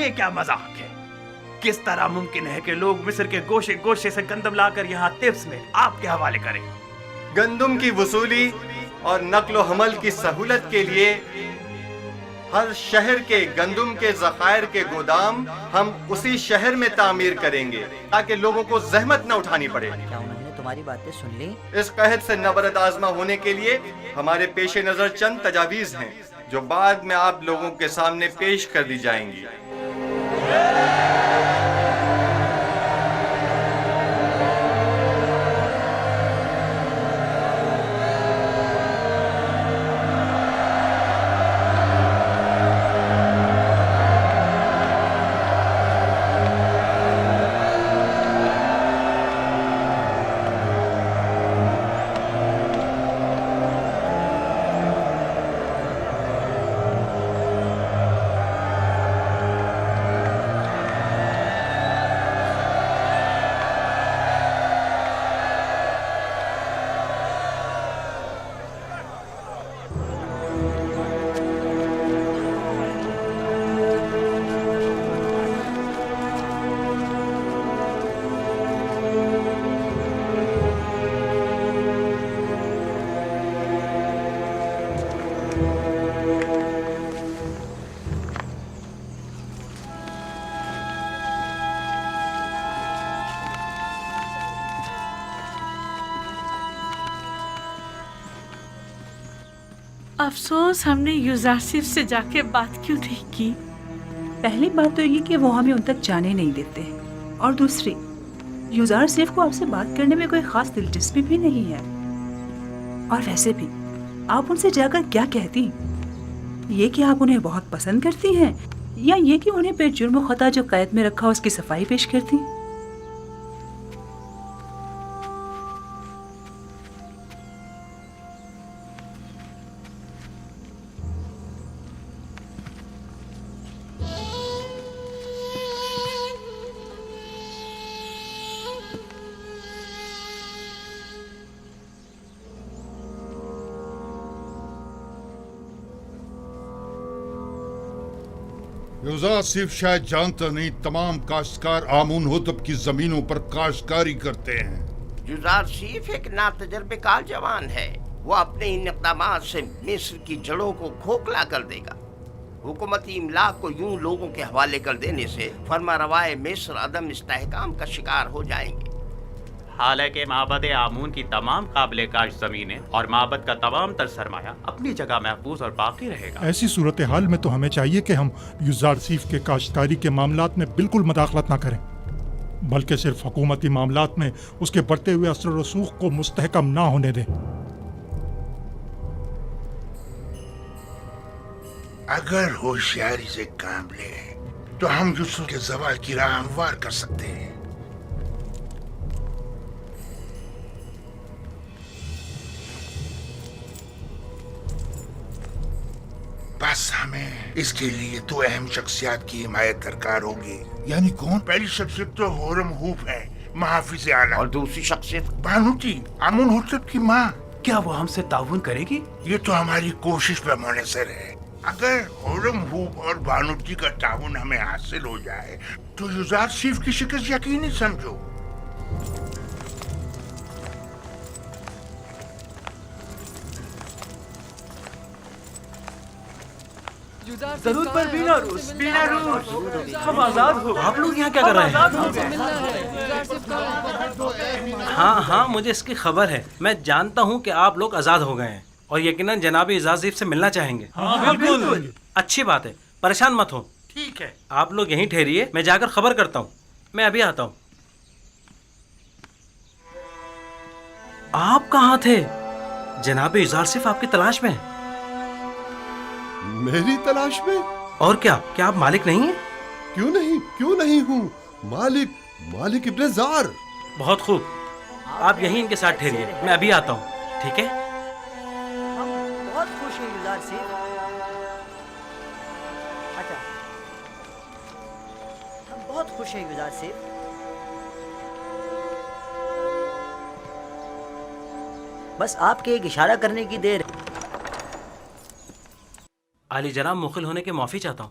یہ کیا مذاق ہے؟ کس طرح ممکن ہے کہ لوگ مصر کے گوشے گوشے سے گندم لا کر یہاں طفس میں آپ کے حوالے کریں؟ گندم کی وصولی اور نقل و حمل کی سہولت کے لیے ہر شہر کے گندم کے ذخائر کے گودام ہم اسی شہر میں تعمیر کریں گے تاکہ لوگوں کو زحمت نہ اٹھانی پڑے۔ کیا انہوں نے تمہاری باتیں سن لی؟ اس قحط سے نبرد آزما ہونے کے لیے ہمارے پیش نظر چند تجاویز ہیں جو بعد میں آپ لوگوں کے سامنے پیش کر دی جائیں گی۔ افسوس ہم نے یوزارسف سے جا کے بات کیوں نہیں کی؟ پہلی بات تو یہ کہ وہ ہمیں ان تک جانے نہیں دیتے، اور دوسری یوزارسف کو آپ سے بات کرنے میں کوئی خاص دلچسپی بھی نہیں ہے۔ اور ویسے بھی آپ ان سے جا کر کیا کہتی؟ یہ کہ آپ انہیں بہت پسند کرتی ہیں، یا یہ کہ انہیں بے جرم و خطا جو قید میں رکھا اس کی صفائی پیش کرتی؟ یوزارسف شاید جانتا نہیں تمام کاشتکار آمون ہوتب کی زمینوں پر کاشتکاری کرتے ہیں۔ یوزارسف ایک ناتجربہ کار جوان ہے، وہ اپنے ان اقدامات سے مصر کی جڑوں کو کھوکھلا کر دے گا۔ حکومتی املاک کو یوں لوگوں کے حوالے کر دینے سے فرما روائے مصر عدم استحکام کا شکار ہو جائیں گے۔ حالانکہ معبد آمون کی تمام قابل کاشت زمینیں اور معبد کا تمام تر سرمایہ اپنی جگہ محفوظ اور باقی رہے گا۔ ایسی صورتحال میں تو ہمیں چاہیے کہ ہم یوزارسف کے کاشتکاری کے معاملات میں بالکل مداخلت نہ کریں، بلکہ صرف حکومتی معاملات میں اس کے بڑھتے ہوئے اثر و رسوخ کو مستحکم نہ ہونے دیں۔ اگر ہوشیاری سے کام لیں تو ہم یوسف کے زوال کی راہ ہموار کر سکتے ہیں۔ بس ہمیں اس کے لیے دو اہم شخصیات کی حمایت درکار ہوگی۔ یعنی کون؟ پہلی شخصیت تو ہورم ہوپ ہے، محافظ اعلیٰ، اور دوسری شخصیت بانوٹی، آمون ہوتب کی ماں۔ کیا وہ ہم سے تعاون کرے گی؟ یہ تو ہماری کوشش پہ منحصر ہے۔ اگر ہورم ہوپ اور بانوٹی کا تعاون ہمیں حاصل ہو جائے تو یوزارسف کی شکست یقینی سمجھو۔ ضرور پر بینا روس ہم آزاد ہو۔ آپ لوگ یہاں کیا کر رہے ہیں؟ ہاں مجھے اس کی خبر ہے، میں جانتا ہوں کہ آپ لوگ آزاد ہو گئے ہیں اور یقیناً جناب یوزارسف سے ملنا چاہیں گے۔ بالکل اچھی بات ہے، پریشان مت ہو۔ ٹھیک ہے، آپ لوگ یہیں ٹھہریے، میں جا کر خبر کرتا ہوں، میں ابھی آتا ہوں۔ آپ کہاں تھے؟ جناب یوزارسف آپ کی تلاش میں ہیں۔ میری تلاش میں؟ اور کیا آپ مالک نہیں ہیں؟ کیوں نہیں ہوں؟ مالک ابن زار۔ بہت خوب، آپ یہیں ان کے ساتھ ٹھہریے، میں ابھی آتا ہوں، ٹھیک ہے؟ ہم بہت خوش ہیں یوزارسف۔ اچھا، ہم بہت خوش ہیں یوزارسف۔ بس آپ کے ایک اشارہ کرنے کی دیر ہے۔ عالی جناب، مخل ہونے کے معافی چاہتا ہوں۔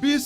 20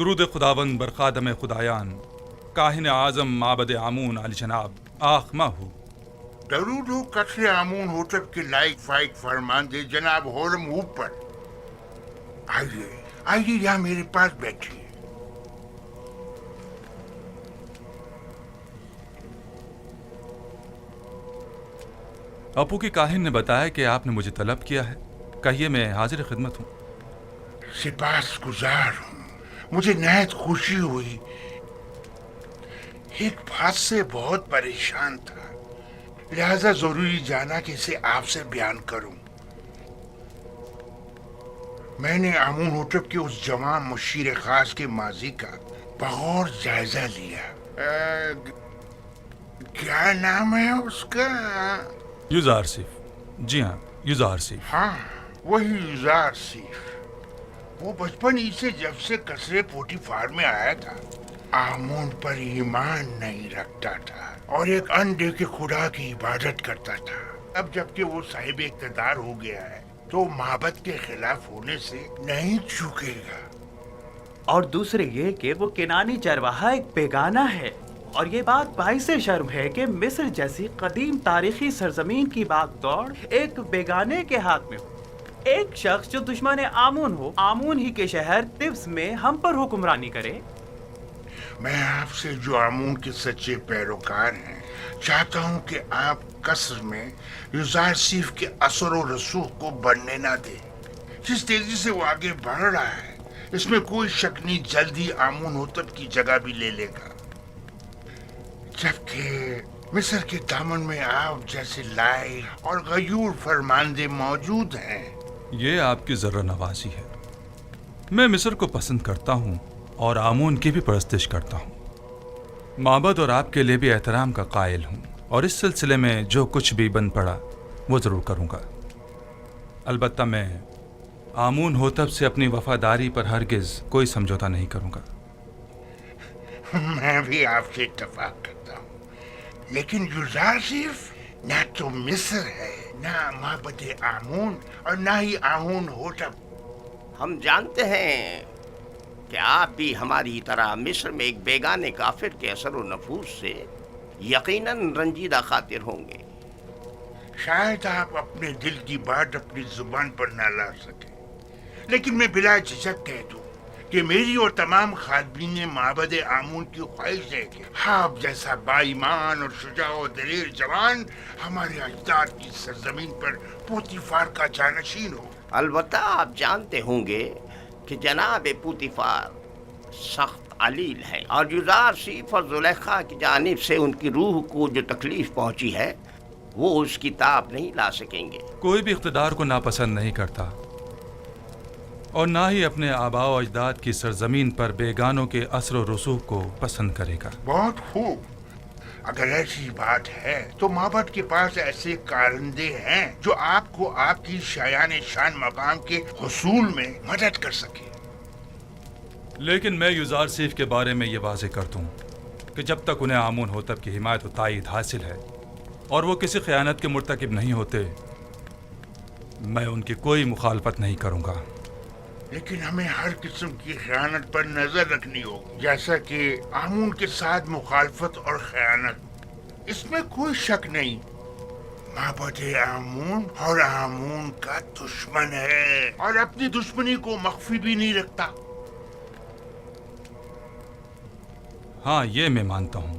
درود خداوند بر خادم خدایان کاہن اعظم معبد آمون علی جناب آخ ماہو. درود ہو قصر آمون ہوتب کے لائق فائق فرمان دے جناب ہورم ہوپ پر. آئیے آئیے یہاں میرے پاس بیٹھیے. اپو کی کاہن نے بتایا کہ آپ نے مجھے طلب کیا ہے. کہیے میں حاضر خدمت ہوں. سپاس گزار ہوں. مجھے نہایت خوشی ہوئی. ایک بات سے بہت پریشان تھا، لہذا ضروری جانا کہ اسے آپ سے بیان کروں. میں نے آمون ہوتب کے اس جوان مشیر خاص کے ماضی کا بغور جائزہ لیا. کیا نام ہے اس کا؟ یوزار سیف. جی ہاں یوزار سیف. ہاں وہی یوزار سیف. وہ بچپن ہی سے جب سے قصرے پوٹیفار میں آیا تھا آمون پر ایمان نہیں رکھتا تھا اور ایک انڈے کے خدا کی عبادت کرتا تھا. اب جبکہ وہ صاحب اقتدار ہو گیا ہے تو معبد کے خلاف ہونے سے نہیں چوکے گا. اور دوسرے یہ کہ وہ کنانی چرواہا ایک بیگانہ ہے، اور یہ بات باعث شرم ہے کہ مصر جیسی قدیم تاریخی سرزمین کی باغ دوڑ ایک بیگانے کے ہاتھ میں ہو. ایک شخص جو دشمن آمون ہو، آمون ہی کے شہر طبس میں ہم پر حکمرانی کرے. میں آپ سے جو آمون کے سچے پیروکار ہیں چاہتا ہوں کہ آپ قصر میں یوزار سیف کے اثر و رسوخ کو بڑھنے نہ دیں. جس تیزی سے وہ آگے بڑھ رہا ہے اس میں کوئی شک نہیں جلدی آمون ہوتب کی جگہ بھی لے لے گا. جبکہ مصر کے دامن میں آپ جیسے لائق اور غیور فرماندے موجود ہیں. یہ آپ کی ذرہ نوازی ہے. میں مصر کو پسند کرتا ہوں اور آمون کی بھی پرستش کرتا ہوں. معبد اور آپ کے لیے بھی احترام کا قائل ہوں، اور اس سلسلے میں جو کچھ بھی بن پڑا وہ ضرور کروں گا. البتہ میں آمون ہوتب سے اپنی وفاداری پر ہرگز کوئی سمجھوتا نہیں کروں گا. میں بھی آپ سے اتفاق کرتا ہوں، لیکن یوزار سیف نہ تو مصر ہے، نہ معبد آمون، اور نہ ہی آمون ہوتب. ہم جانتے ہیں کہ آپ بھی ہماری طرح مصر میں ایک بیگانے کافر کے اثر و نفوذ سے یقیناً رنجیدہ خاطر ہوں گے. شاید آپ اپنے دل کی بات اپنی زبان پر نہ لا سکیں، لیکن میں بلا جھجک کہہ دوں کہ میری اور تمام خادمین معبد آمون کی خواہش ہے کہ آپ جیسا با ایمان اور شجاع و دلیر جوان ہمارے اجداد کی سرزمین پر پوتیفار کا جانشین ہو. البتہ آپ جانتے ہوں گے کہ جناب پوتیفار سخت علیل ہیں، اور یوزار سیف اور زلیخا کی جانب سے ان کی روح کو جو تکلیف پہنچی ہے وہ اس کی تاب نہیں لا سکیں گے. کوئی بھی اقتدار کو ناپسند نہیں کرتا، اور نہ ہی اپنے آباء و اجداد کی سرزمین پر بیگانوں کے اثر و رسوخ کو پسند کرے گا. بہت خوب. اگر ایسی بات ہے تو معبد کے پاس ایسے کارندے ہیں جو آپ کو آپ کی شایان شان مقام کے حصول میں مدد کر سکے. لیکن میں یوزار سیف کے بارے میں یہ واضح کر دوں کہ جب تک انہیں آمون ہوتب کی حمایت و تائید حاصل ہے اور وہ کسی خیانت کے مرتکب نہیں ہوتے، میں ان کی کوئی مخالفت نہیں کروں گا. لیکن ہمیں ہر قسم کی خیانت پر نظر رکھنی ہوگی، جیسا کہ آمون کے ساتھ مخالفت اور خیانت، اس میں کوئی شک نہیں. معبد آمون اور آمون کا دشمن ہے اور اپنی دشمنی کو مخفی بھی نہیں رکھتا. ہاں یہ میں مانتا ہوں.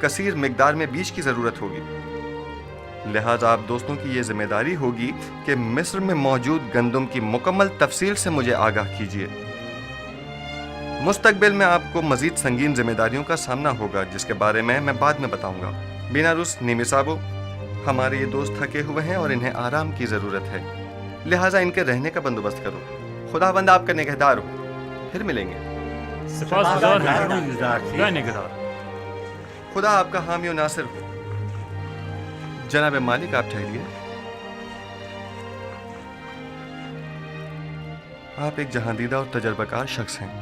کثیر مقدار میں بیج کی ضرورت ہوگی، لہٰذا آپ دوستوں کی یہ ذمہ داری ہوگی کہ مصر میں موجود گندم کی مکمل تفصیل سے مجھے آگاہ کیجیے۔ مستقبل میں آپ کو مزید سنگین ذمہ داریوں کا سامنا ہوگا، جس کے بارے میں بعد میں بتاؤں گا۔ بیناروس نیمی صاحبو، ہمارے یہ دوست تھکے ہوئے ہیں اور انہیں آرام کی ضرورت ہے، لہٰذا ان کے رہنے کا بندوبست کرو۔ خدا بند آپ کا نگہدار ہو، پھر ملیں گے۔ خدا آپ کا حامی و ناصر ہو۔ جناب مالک، آپ ٹھہریے۔ آپ ایک جہاندیدہ اور تجربہ کار شخص ہیں،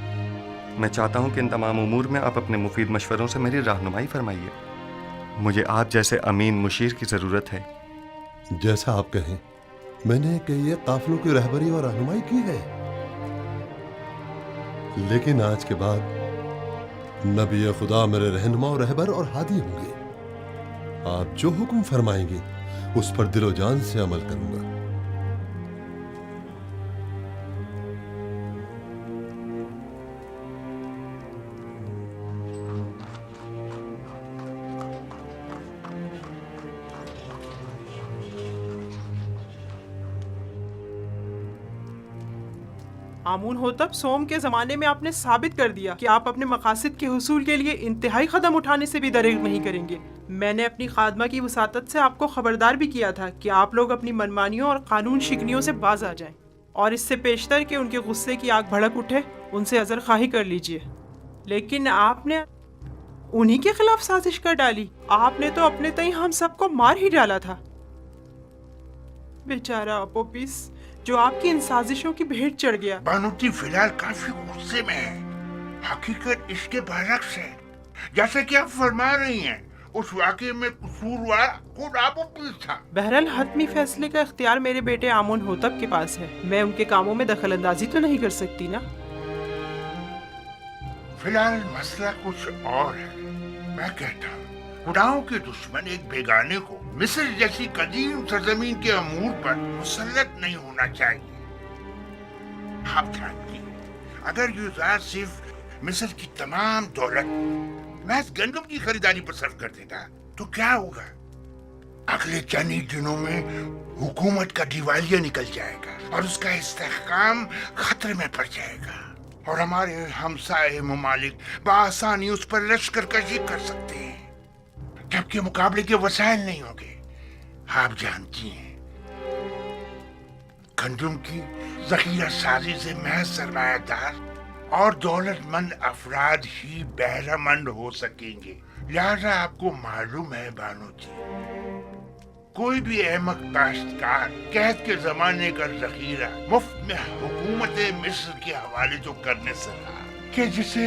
میں چاہتا ہوں کہ ان تمام امور میں آپ اپنے مفید مشوروں سے میری رہنمائی فرمائیے۔ مجھے آپ جیسے امین مشیر کی ضرورت ہے۔ جیسا آپ کہیں، میں نے کئی قافلوں کی رہبری اور رہنمائی کی ہے، لیکن آج کے بعد نبی خدا میرے رہنما اور رہبر اور ہادی ہوں گے۔ آپ جو حکم فرمائیں گے اس پر دل و جان سے عمل کروں گا۔ آمون ہوتب سوم کے زمانے میں آپ نے ثابت کر دیا کہ آپ اپنے مقاصد کے حصول کے لیے انتہائی قدم اٹھانے سے بھی دریغ نہیں کریں گے۔ میں نے اپنی خادمہ کی وساطت سے آپ کو خبردار بھی کیا تھا کہ آپ لوگ اپنی منمانیوں اور قانون شکنیوں سے باز آ جائیں، اور اس سے پیشتر کہ ان کے غصے کی آگ بھڑک اٹھے ان سے عذر خواہی کر لیجئے۔ لیکن آپ نے انہی کے خلاف سازش کر ڈالی۔ آپ نے تو اپنے تئیں ہم سب کو مار ہی ڈالا تھا۔ بیچارہ اپوپیس جو آپ کی ان سازشوں کی بھیٹ چڑھ گیا۔ بانوتی فی الحال کافی غصے میں ہے، حقیقت اس کے برعکس ہے۔ جیسا کہ آپ فرما رہی ہیں، اس واقعے میں قصوروار خود اپوپیس تھا۔ بہرحال حتمی فیصلے کا اختیار میرے بیٹے آمون ہوتب کے پاس ہے، میں ان کے کاموں میں دخل اندازی تو نہیں کر سکتی نا۔ فی الحال مسئلہ کچھ اور ہے۔ میں کہتا ہوں خداؤں کے دشمن ایک بیگانے کو مصر جیسی قدیم سرزمین کے امور پر مسلط نہیں ہونا چاہیے۔ آپ جانتی ہیں اگر یوزار صرف مصر کی تمام دولت محض گندم کی خریداری پر صرف کر دے گا تو کیا ہوگا؟ اگلے چند ہی دنوں میں حکومت کا دیوالیہ نکل جائے گا اور اس کا استحکام خطرے میں پڑ جائے گا، اور ہمارے ہمسائے ممالک بآسانی اس پر لشکر کشی کر سکتے ہیں، جبکہ مقابلے کے وسائل نہیں ہوں گے۔ آپ جانتی ہیں گندم کی ذخیرہ سازی سے محض سرمایہ دار اور دولت مند افراد ہی بہرہ مند ہو سکیں گے۔ لہذا آپ کو معلوم ہے بانو جی، کوئی بھی احمق کاشتکار قحط کے زمانے کا ذخیرہ مفت میں حکومت مصر کے حوالے تو کرنے سے رہا کہ جسے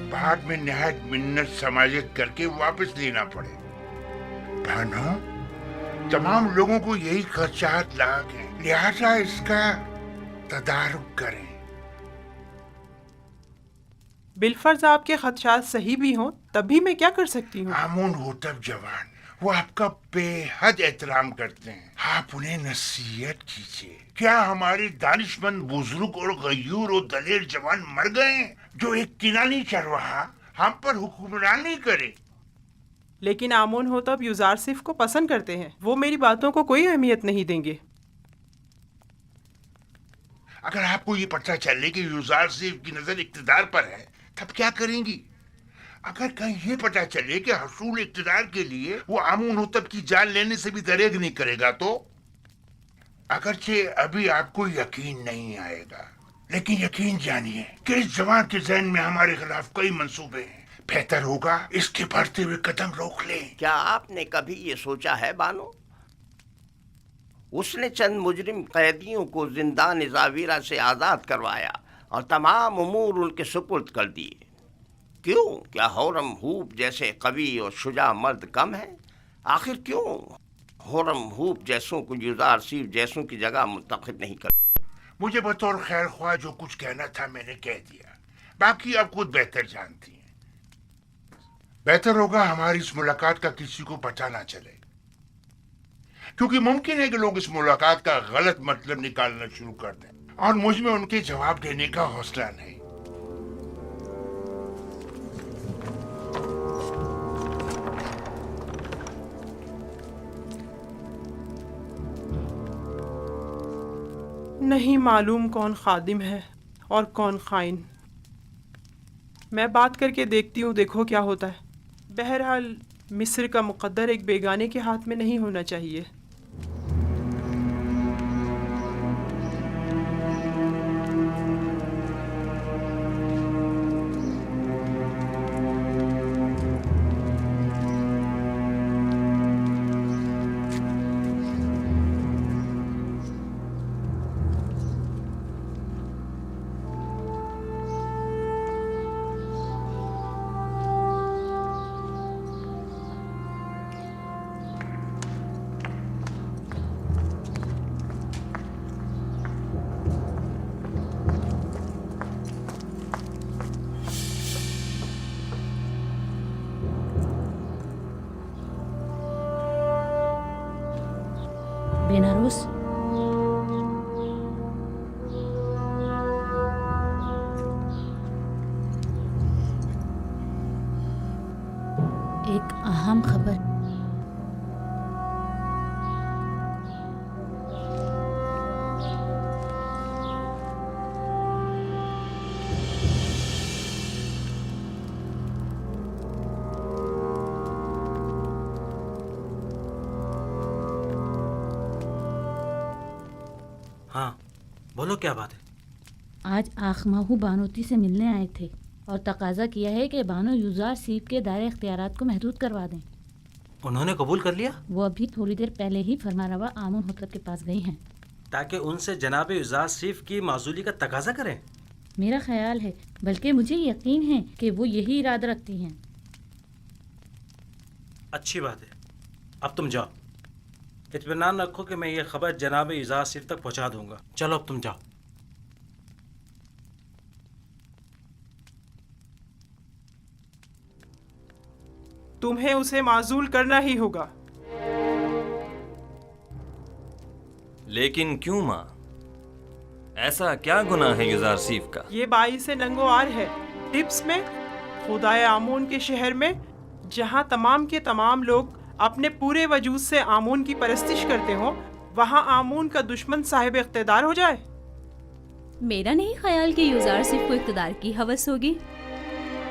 بعد میں نہایت منت سماجت کر کے واپس لینا پڑے۔ بہنوں، تمام لوگوں کو یہی خدشات لاحق ہیں، لہذا اس کا تدارک کریں۔ بالفرض آپ کے خدشات صحیح بھی ہوں تب بھی میں کیا کر سکتی ہوں؟ آمون ہوتب جوان، وہ آپ کا بے حد احترام کرتے ہیں، آپ انہیں نصیحت کیجیے۔ کیا ہمارے دانشمند بزرگ اور غیور و دلیر جوان مر گئے ہیں جو ایک کنانی چرواہا ہم پر حکمرانی کرے؟ لیکن آمون ہوتب یوزارسف کو پسند کرتے ہیں، وہ میری باتوں کو کوئی اہمیت نہیں دیں گے۔ اگر آپ کو یہ پتہ چلے کہ یوزارسف کی نظر اقتدار پر ہے تب کیا کریں گی؟ اگر کہیں یہ پتہ چلے کہ حصول اقتدار کے لیے وہ آمون ہوتب کی جان لینے سے بھی دریغ نہیں کرے گا تو؟ اگرچہ ابھی آپ کو یقین نہیں آئے گا، لیکن یقین جانیے کہ اس جوان کے ذہن میں ہمارے خلاف کئی منصوبے ہیں۔ بہتر ہوگا اس کے بڑھتے ہوئے قدم روک لیں۔ کیا آپ نے کبھی یہ سوچا ہے بانو؟ اس نے چند مجرم قیدیوں کو زندان زاویرہ سے آزاد کروایا اور تمام امور ان کے سپرد کر دیے۔ کیوں؟ کیا ہورم ہوپ جیسے قوی اور شجاع مرد کم ہیں؟ آخر کیوں ہورم ہوپ جیسوں کو یوزارسف جیسوں کی جگہ منتخب نہیں کرتے؟ مجھے بطور خیر خواہ جو کچھ کہنا تھا میں نے کہہ دیا، باقی آپ خود بہتر جانتی ہیں۔ بہتر ہوگا ہماری اس ملاقات کا کسی کو پتہ نہ چلے، کیونکہ ممکن ہے کہ لوگ اس ملاقات کا غلط مطلب نکالنا شروع کر دیں اور مجھ میں ان کے جواب دینے کا حوصلہ نہیں۔ نہیں معلوم کون خادم ہے اور کون خائن. میں بات کر کے دیکھتی ہوں، دیکھو کیا ہوتا ہے. بہرحال مصر کا مقدر ایک بیگانے کے ہاتھ میں نہیں ہونا چاہیے. بیناروس، ایک اہم خبر. ہاں بولو، کیا بات ہے؟ آج آخماہو بانوتی سے ملنے آئے تھے اور تقاضا کیا ہے کہ بانو یوزار سیف کے دائرۂ اختیارات کو محدود کروا دیں. انہوں نے قبول کر لیا؟ وہ ابھی تھوڑی دیر پہلے ہی فرمانروا آمون حضرت کے پاس گئی ہیں تاکہ ان سے جناب یوزار سیف کی معزولی کا تقاضا کریں. میرا خیال ہے، بلکہ مجھے یقین ہے کہ وہ یہی ارادہ رکھتی ہیں. اچھی بات ہے، اب تم جاؤ. اطمینان رکھو کہ میں یہ خبر جناب یوزار سیف تک پہنچا دوں گا. چلو اب تم جاؤ. تمہیں اسے معزول کرنا ہی ہوگا. لیکن کیوں ماں؟ ایسا کیا گناہ ہے یوزار سیف کا؟ یہ باعث ننگو آر ہے. ٹپس میں، خدائے آمون کے شہر میں، جہاں تمام کے تمام لوگ اپنے پورے وجود سے آمون کی پرستش کرتے ہوں، وہاں آمون کا دشمن صاحب اقتدار ہو جائے. میرا نہیں خیال کہ یوزار سیف کو اقتدار کی ہوس ہوگی.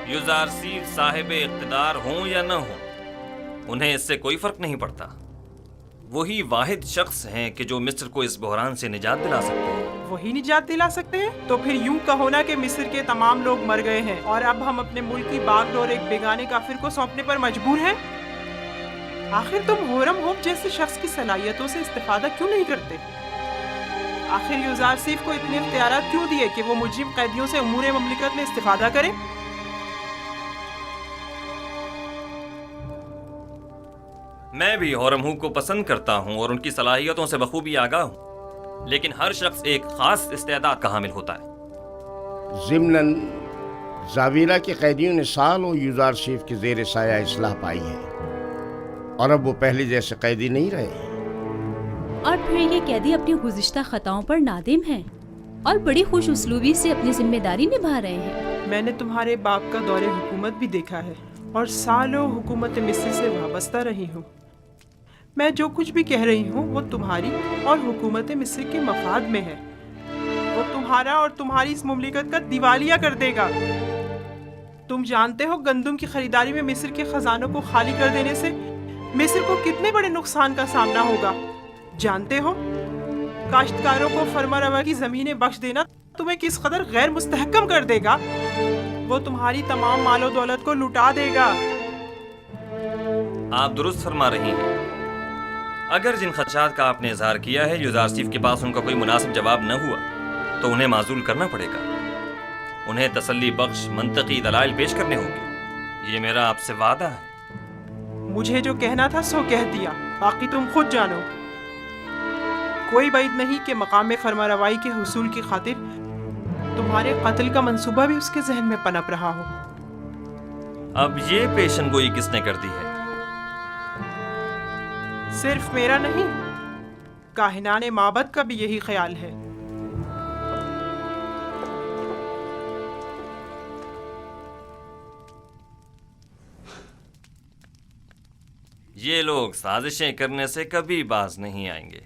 یوزار سیف صاحب اقتدار ہوں یا نہ ہوں، انہیں اس سے کوئی فرق نہیں پڑتا. وہی واحد شخص ہیں کہ جو مصر کو اس بحران سے نجات دلا سکتے ہیں. وہی نجات دلا سکتے ہیں؟ تو پھر یوں کہو نا کہ مصر کے تمام لوگ مر گئے ہیں اور اب ہم اپنے ملک کی باغ ڈور ایک بیگانے کافر کو سونپنے پر مجبور ہیں. آخر تم ہورم ہوپ جیسے شخص کی صلاحیتوں سے استفادہ کیوں نہیں کرتے؟ آخر یوزار سیف کو اتنے اختیارات کیوں دیے کہ وہ مجرم قیدیوں سے امور مملکت میں استفادہ کرے؟ میں بھی ہورمہو کو پسند کرتا ہوں اور ان کی صلاحیتوں سے بخوبی آگاہ ہوں، لیکن ہر شخص ایک خاص استعداد کا حامل ہوتا ہے. ضمناً زاویرا کے قیدیوں نے سالوں یوزار سیف کے زیر سایہ اصلاح پائی ہے اور اب وہ پہلے جیسے قیدی نہیں رہے. اور پھر یہ قیدی اپنی گزشتہ خطاؤں پر نادم ہیں اور بڑی خوش اسلوبی سے اپنی ذمہ داری نبھا رہے ہیں. میں نے تمہارے باپ کا دور حکومت بھی دیکھا ہے اور سالوں حکومت مصر سے وابستہ رہی ہوں. میں جو کچھ بھی کہہ رہی ہوں وہ تمہاری اور حکومت مصر کے مفاد میں ہے. وہ تمہارا اور تمہاری اس مملکت کا دیوالیہ کر دے گا. تم جانتے ہو گندم کی خریداری میں مصر کے خزانوں کو خالی کر دینے سے مصر کو کتنے بڑے نقصان کا سامنا ہوگا. جانتے ہو کاشتکاروں کو فرما روا کی زمینیں بخش دینا تمہیں کس قدر غیر مستحکم کر دے گا. وہ تمہاری تمام مال و دولت کو لٹا دے گا. آپ درست فرما رہی ہیں. اگر جن خدشات کا آپ نے اظہار کیا ہے یوزار سیف کے پاس ان کا کوئی مناسب جواب نہ ہوا تو انہیں معزول کرنا پڑے گا. انہیں تسلی بخش منطقی دلائل پیش کرنے ہوں گے. یہ میرا آپ سے وعدہ ہے. مجھے جو کہنا تھا سو کہہ دیا، باقی تم خود جانو. کوئی بعید نہیں کہ مقام فرما روائی کے حصول کی خاطر تمہارے قتل کا منصوبہ بھی اس کے ذہن میں پنپ رہا ہو. اب یہ پیشن گوئی کس نے کر دی ہے؟ صرف میرا نہیں، کاہنان معبد کا بھی یہی خیال ہے. یہ لوگ سازشیں کرنے سے کبھی باز نہیں آئیں گے.